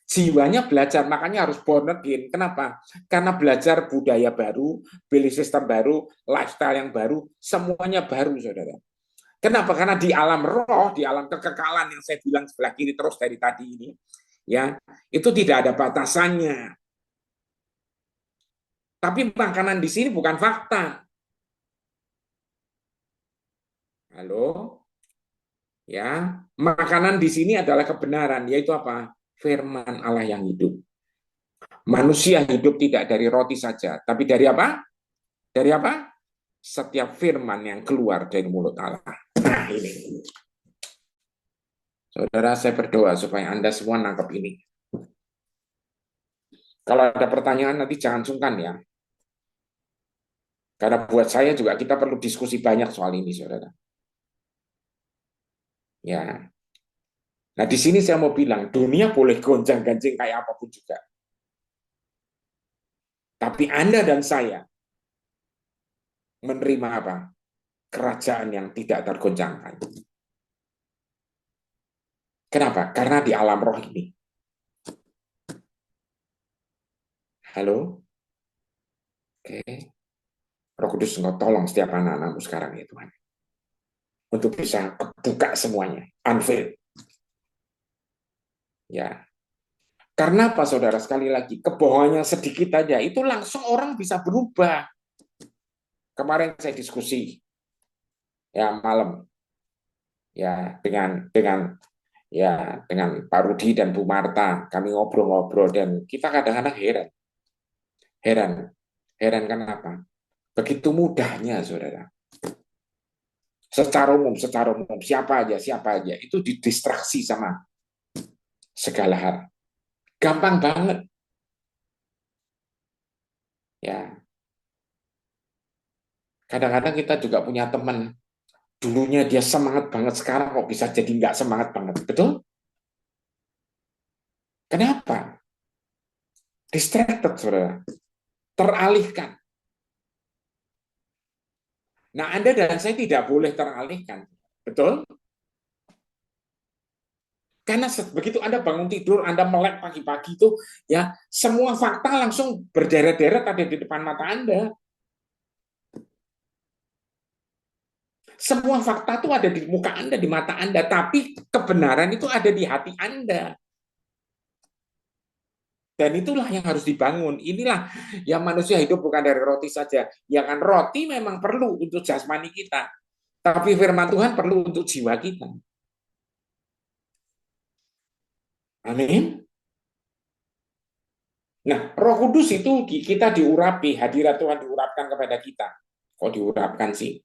jiwanya belajar, makanya harus born again. Kenapa? Karena belajar budaya baru, belief system baru, lifestyle yang baru, semuanya baru, saudara. Kenapa? Karena di alam roh, di alam kekekalan yang saya bilang sebelah kiri terus dari tadi ini, ya, itu tidak ada batasannya. Tapi makanan di sini bukan fakta. Halo? Ya, makanan di sini adalah kebenaran, yaitu apa? Firman Allah yang hidup. Manusia hidup tidak dari roti saja, tapi dari apa? Dari apa? Setiap firman yang keluar dari mulut Allah. Nah, ini. Saudara, saya berdoa supaya Anda semua nangkep ini. Kalau ada pertanyaan nanti jangan sungkan ya. Karena buat saya juga kita perlu diskusi banyak soal ini, saudara. Ya. Nah, di sini saya mau bilang, dunia boleh gonjang-ganjing kayak apapun juga. Tapi Anda dan saya menerima apa? Kerajaan yang tidak tergoncangkan. Kenapa? Karena di alam roh ini. Halo? Oke. Roh Kudus, engkau tolong setiap anak-anakmu sekarang ya Tuhan. Untuk bisa buka semuanya. Unveil. Ya. Karena apa saudara? Sekali lagi, kebohongan yang sedikit aja, itu langsung orang bisa berubah. Kemarin saya diskusi ya malam ya dengan Pak Rudi dan Bu Marta, kami ngobrol-ngobrol dan kita kadang-kadang heran, heran kenapa? Begitu mudahnya, saudara. Secara umum, siapa aja itu didistraksi sama segala hal. Gampang banget, ya. Kadang-kadang kita juga punya teman, dulunya dia semangat banget, sekarang kok bisa jadi nggak semangat banget, betul? Kenapa? Distracted, saudara. Teralihkan. Nah, Anda dan saya tidak boleh teralihkan, betul? Karena begitu Anda bangun tidur, Anda melek pagi-pagi itu, ya semua fakta langsung berderet-deret ada di depan mata Anda. Semua fakta itu ada di muka Anda, di mata Anda, tapi kebenaran itu ada di hati Anda. Dan itulah yang harus dibangun. Inilah yang manusia hidup bukan dari roti saja. Ya kan roti memang perlu untuk jasmani kita. Tapi firman Tuhan perlu untuk jiwa kita. Amin. Nah, Roh Kudus itu kita diurapi, hadirat Tuhan diurapkan kepada kita. Kok diurapkan sih?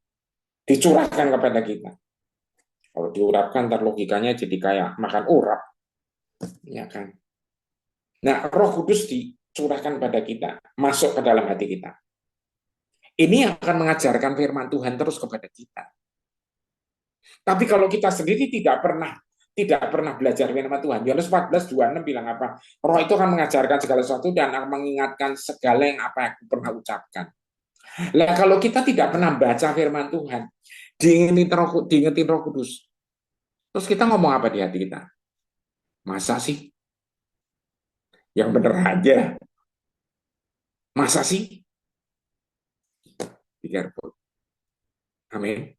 Dicurahkan kepada kita. Kalau diurapkan, ntar logikanya jadi kayak makan urap, ya kan? Nah, Roh Kudus dicurahkan pada kita, masuk ke dalam hati kita. Ini akan mengajarkan firman Tuhan terus kepada kita. Tapi kalau kita sendiri tidak pernah belajar firman Tuhan. Yohanes 14:26 bilang apa? Roh itu akan mengajarkan segala sesuatu dan akan mengingatkan segala yang apa yang aku pernah ucapkan. Nah, kalau kita tidak pernah baca firman Tuhan, diingetin Roh Kudus, terus kita ngomong apa di hati kita? Masa sih? Yang bener aja. Masa sih? Be careful. Amin.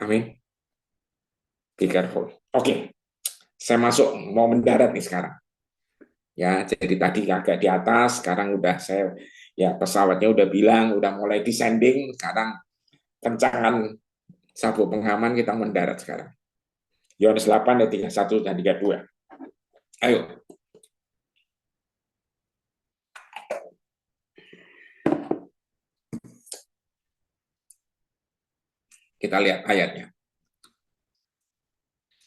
Amin. Be careful. Oke, saya masuk mau mendarat nih sekarang. Ya, jadi tadi agak di atas, sekarang udah saya ya pesawatnya udah bilang udah mulai descending, sekarang kencangan sabuk pengaman kita mendarat sekarang. Yohanes 8 ayat 31 dan 32. Ayo. Kita lihat ayatnya.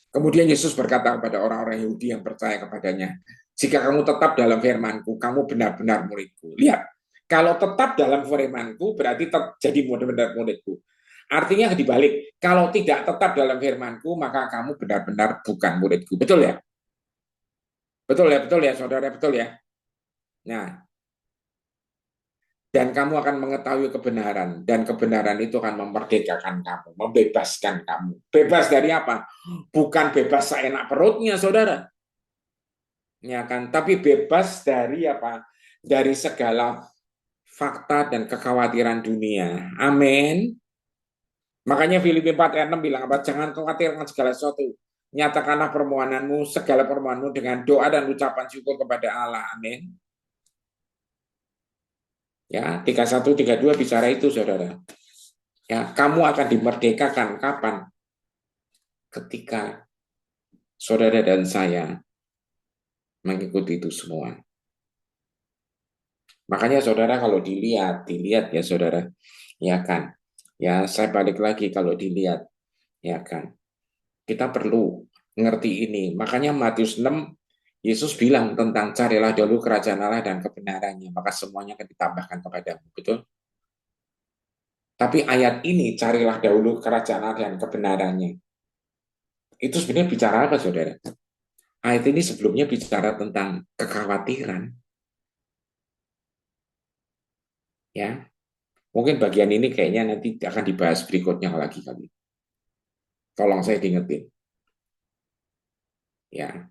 Kemudian Yesus berkata kepada orang-orang Yahudi yang percaya kepadanya, jika kamu tetap dalam firman-Ku, kamu benar-benar murid-Ku. Lihat, kalau tetap dalam firman-Ku berarti jadi benar-benar murid-Ku. Artinya dibalik, kalau tidak tetap dalam firman-Ku, maka kamu benar-benar bukan murid-Ku. Betul ya? Betul ya, saudara, betul ya. Nah, dan kamu akan mengetahui kebenaran, dan kebenaran itu akan memerdekakan kamu, membebaskan kamu. Bebas dari apa? Bukan bebas seenak perutnya, saudara. Ya kan? Tapi bebas dari apa? Dari segala fakta dan kekhawatiran dunia. Amin. Makanya Filipi 4 ayat 6 bilang apa? Jangan khawatir dengan segala sesuatu. Nyatakanlah permohonanmu, segala permohonanmu dengan doa dan ucapan syukur kepada Allah. Amin. Ya, 31 32 bicara itu, saudara. Ya, kamu akan dimerdekakan kapan? Ketika saudara dan saya mengikuti itu semua. Makanya saudara kalau dilihat ya saudara, ya kan. Ya, saya balik lagi kalau dilihat, ya kan. Kita perlu ngerti ini. Makanya Matius 6 Yesus bilang tentang carilah dahulu kerajaan Allah dan kebenarannya, maka semuanya akan ditambahkan kepadamu. Betul? Tapi ayat ini carilah dahulu kerajaan Allah dan kebenarannya. Itu sebenarnya bicara apa, saudara? Ayat ini sebelumnya bicara tentang kekhawatiran, ya. Mungkin bagian ini kayaknya nanti akan dibahas berikutnya lagi kali. Tolong saya diingetin. Ya,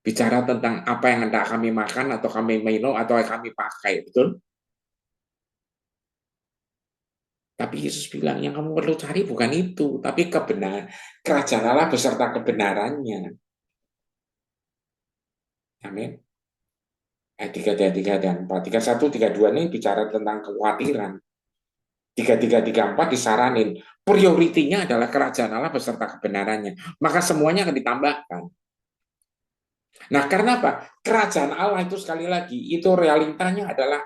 bicara tentang apa yang hendak kami makan atau kami minum atau kami pakai, betul? Tapi Yesus bilang yang kamu perlu cari bukan itu, tapi kebenaran, kerajaan Allah beserta kebenarannya. Amin. Ayat 3, ayat 3 dan 4. 31, 32 ini bicara tentang kekhawatiran. 3, 3, 3, 4 disaranin. Prioritinya adalah kerajaan Allah beserta kebenarannya. Maka semuanya akan ditambahkan. Nah, karena apa? Kerajaan Allah itu sekali lagi, itu realitanya adalah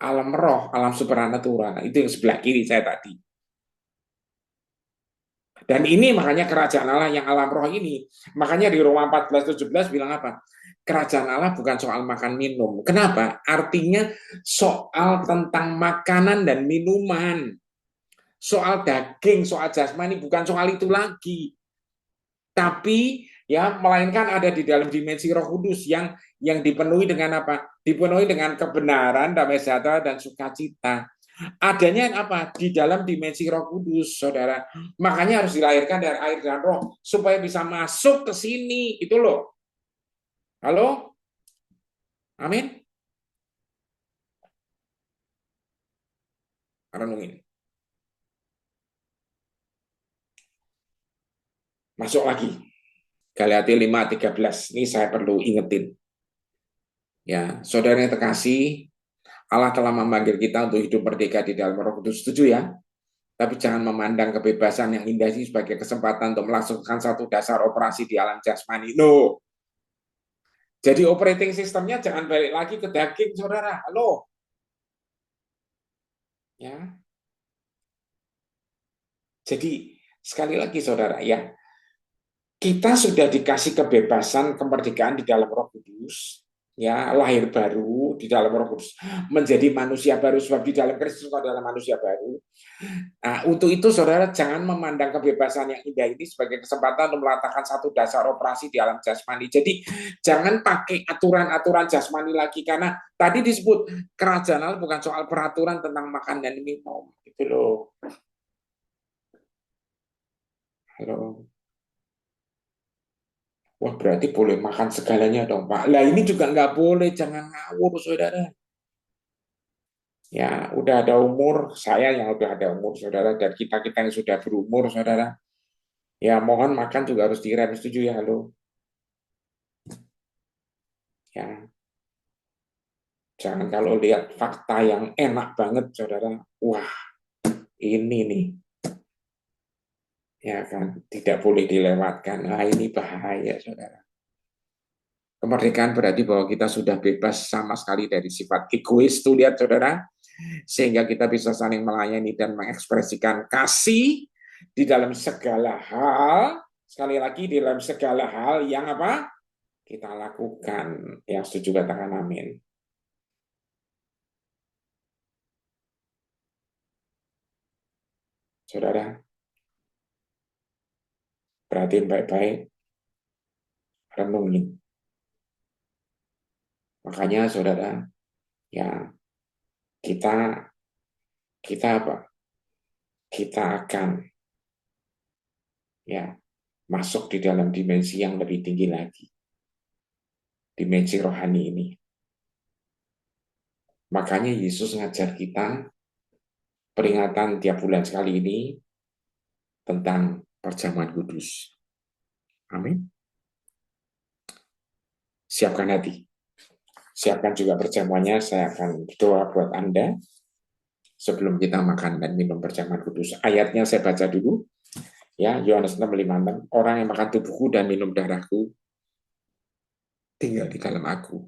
alam roh, alam supranatural. Itu yang sebelah kiri saya tadi. Dan ini makanya kerajaan Allah yang alam roh ini. Makanya di Roma 14:17 bilang apa? Kerajaan Allah bukan soal makan minum. Kenapa? Artinya soal tentang makanan dan minuman. Soal daging, soal jasmani, bukan soal itu lagi. Tapi ya melainkan ada di dalam dimensi Roh Kudus yang dipenuhi dengan apa? Dipenuhi dengan kebenaran, damai sejahtera dan sukacita. Adanya apa? Di dalam dimensi Roh Kudus, saudara. Makanya harus dilahirkan dari air dan roh supaya bisa masuk ke sini. Itu loh. Halo? Amin. Renungin. Masuk lagi. Galatia 5:13. Ini saya perlu ingetin. Ya, saudara yang terkasih, Allah telah memanggil kita untuk hidup merdeka di dalam Roh Kudus. Setuju ya? Tapi jangan memandang kebebasan yang indah ini sebagai kesempatan untuk melaksanakan satu dasar operasi di alam jasmani. No. Jadi operating sistemnya jangan balik lagi ke daging, saudara. Halo. Ya. Jadi sekali lagi, saudara, ya, kita sudah dikasih kebebasan kemerdekaan di dalam Roh Kudus, ya, lahir baru di dalam Roh Kudus, menjadi manusia baru sebab di dalam Kristus adalah manusia baru. Nah, untuk itu saudara jangan memandang kebebasan yang indah ini sebagai kesempatan untuk meletakkan satu dasar operasi di alam jasmani. Jadi jangan pakai aturan-aturan jasmani lagi karena tadi disebut kerajaan Allah bukan soal peraturan tentang makan dan minum, gitu loh. Halo. Wah, berarti boleh makan segalanya dong, Pak. Lah ini juga nggak boleh, jangan ngawur, saudara. Ya, udah ada umur, saya yang udah ada umur, saudara, dan kita-kita yang sudah berumur, saudara. Ya, mohon makan juga harus direm, setuju ya, halo. Ya, jangan kalau lihat fakta yang enak banget, saudara. Wah, ini nih, ya kan, tidak boleh dilewatkan. Nah, ini bahaya, saudara. Kemerdekaan berarti bahwa kita sudah bebas sama sekali dari sifat egois, tuh lihat, saudara. Sehingga kita bisa saling melayani dan mengekspresikan kasih di dalam segala hal. Sekali lagi, di dalam segala hal yang apa? Kita lakukan. Yang setuju katakan amin. Saudara, perhatiin baik-baik, renungi. Makanya saudara, ya kita kita apa? Kita akan ya masuk di dalam dimensi yang lebih tinggi lagi, dimensi rohani ini. Makanya Yesus ngajar kita peringatan tiap bulan sekali ini tentang perjamuan kudus. Amin. Siapkan hati. Siapkan juga perjamuannya. Saya akan berdoa buat Anda sebelum kita makan dan minum perjamuan kudus. Ayatnya saya baca dulu. Ya, Yohanes 6:56. Orang yang makan tubuhku dan minum darahku tinggal di dalam aku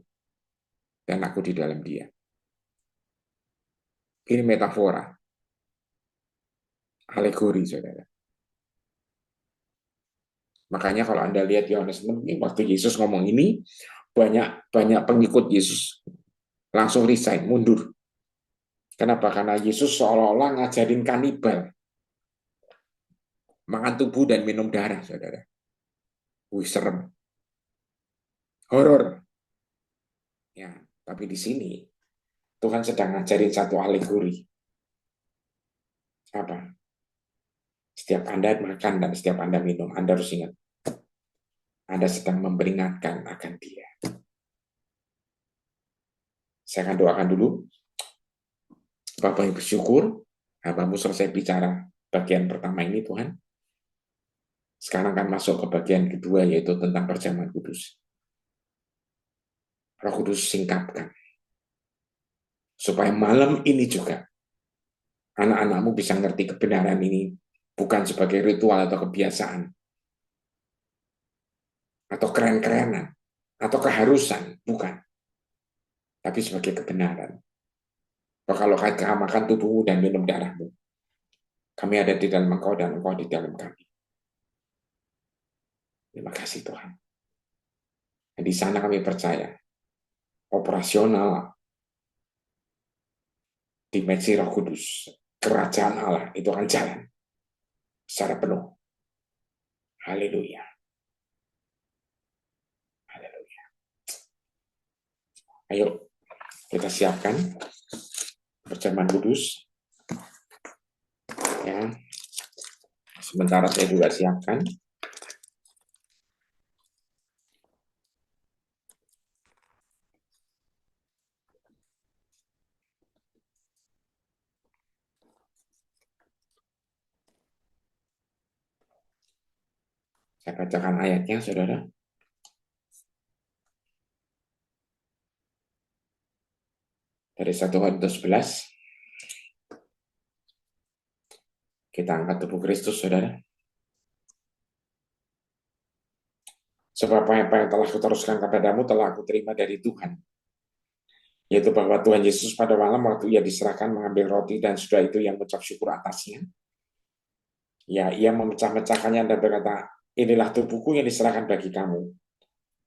dan aku di dalam dia. Ini metafora, alegori, saudara. Makanya kalau Anda lihat Yohanes 6 ini, waktu Yesus ngomong ini, banyak banyak pengikut Yesus langsung resign, mundur. Kenapa? Karena Yesus seolah-olah ngajarin kanibal, makan tubuh dan minum darah, saudara. Wih, serem, horor. Ya, tapi di sini Tuhan sedang ngajarin satu alegori. Apa? Setiap Anda makan dan setiap Anda minum, Anda harus ingat, Anda sedang memperingatkan akan dia. Saya akan doakan dulu. Bapak yang bersyukur, hambamu selesai bicara bagian pertama ini, Tuhan. Sekarang akan masuk ke bagian kedua, yaitu tentang perjamuan kudus. Roh Kudus singkapkan. Supaya malam ini juga, anak-anakmu bisa ngerti kebenaran ini, bukan sebagai ritual atau kebiasaan, atau keren-kerenan, atau keharusan, bukan. Tapi sebagai kebenaran. Kalau kau makan tubuhmu dan minum darahmu, kami ada di dalam engkau dan engkau di dalam kami. Terima kasih Tuhan. Dan di sana kami percaya, operasional dimensi Roh Kudus, kerajaan Allah itu akan jalan secara penuh. Haleluya. Haleluya. Ayo kita siapkan perjamuan kudus. Ya. Sementara saya juga siapkan. Saya bacakan ayatnya, saudara. Dari 1 Korintus 11. Kita angkat tubuh Kristus, saudara. Sebab apa yang telah kuteruskan kepadamu telah aku terima dari Tuhan. Yaitu bahwa Tuhan Yesus pada malam waktu ia diserahkan mengambil roti dan sudah itu yang mengucap syukur atasnya. Ya, ia memecah-mecahkannya dan berkata, inilah tubuhku yang diserahkan bagi kamu.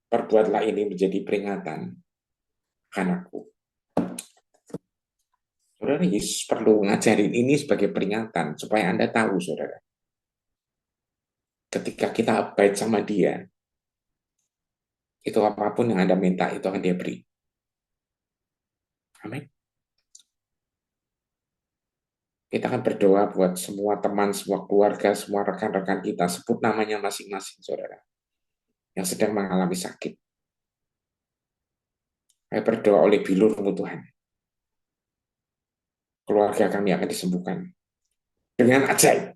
Perbuatlah ini menjadi peringatan anakku. Saudara, Yesus perlu ngajarin ini sebagai peringatan supaya Anda tahu, saudara. Ketika kita abide sama dia, itu apapun yang Anda minta, itu akan dia beri. Amin. Kita akan berdoa buat semua teman, semua keluarga, semua rekan-rekan kita. Sebut namanya masing-masing, saudara. Yang sedang mengalami sakit. Saya berdoa oleh bilurmu Tuhan. Keluarga kami akan disembuhkan. Dengan ajaib.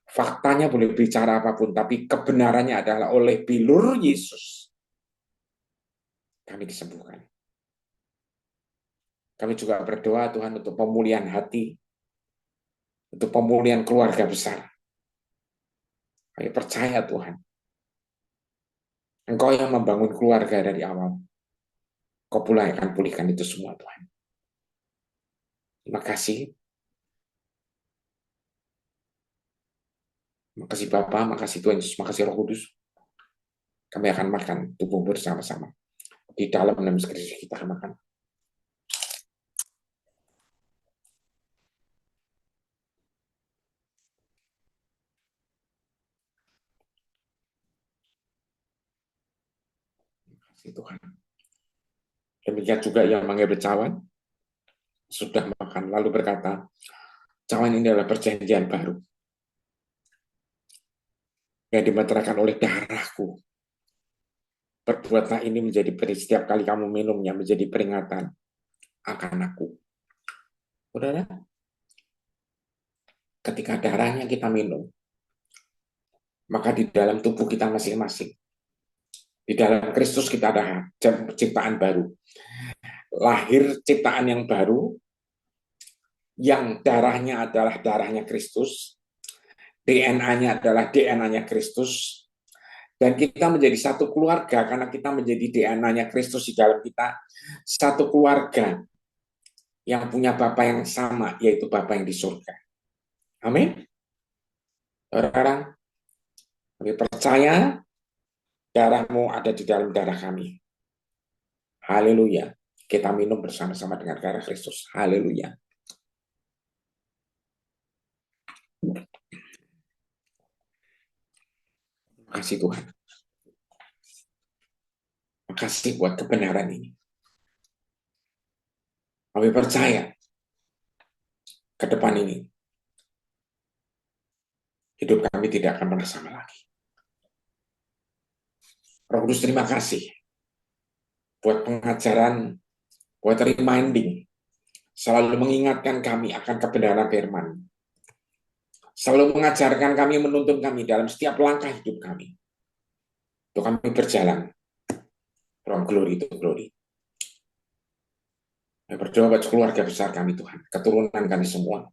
Faktanya boleh bicara apapun, tapi kebenarannya adalah oleh bilur Yesus. Kami disembuhkan. Kami juga berdoa Tuhan untuk pemulihan hati, untuk pemulihan keluarga besar. Kami percaya Tuhan, Engkau yang membangun keluarga dari awal. Kau pula yang akan pulihkan itu semua Tuhan. Terima kasih. Terima kasih Bapa, makasih Tuhan Yesus, makasih Roh Kudus. Kami akan makan tubuh bersama-sama. Di dalam nama Kristus kita akan makan. Terima kasih Tuhan. Demikian juga yang mengambil cawan, sudah makan, lalu berkata, cawan ini adalah perjanjian baru yang dimeteraikan oleh darahku. Perbuatlah ini menjadi setiap kali kamu minumnya menjadi peringatan akan aku. Saudara, ketika darahnya kita minum, maka di dalam tubuh kita masing-masing, di dalam Kristus kita ada ciptaan baru. Lahir ciptaan yang baru, yang darahnya adalah darahnya Kristus, DNA-nya adalah DNA-nya Kristus, dan kita menjadi satu keluarga karena kita menjadi DNA-nya Kristus di dalam kita, satu keluarga yang punya Bapa yang sama, yaitu Bapa yang di surga. Amin. Orang-orang, kami percaya darahmu ada di dalam darah kami. Haleluya. Kita minum bersama-sama dengan darah Kristus. Haleluya. Terima kasih Tuhan. Terima kasih buat kebenaran ini. Kami percaya ke depan ini hidup kami tidak akan pernah sama lagi. Roh Kudus, terima kasih buat pengajaran, buat reminding, selalu mengingatkan kami akan kebenaran firman. Selalu mengajarkan kami, menuntun kami dalam setiap langkah hidup kami. Untuk kami berjalan from glory to glory. Kami berdoa buat keluarga besar kami Tuhan, keturunan kami semua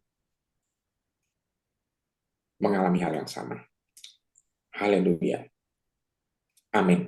mengalami hal yang sama. Haleluya. Amin.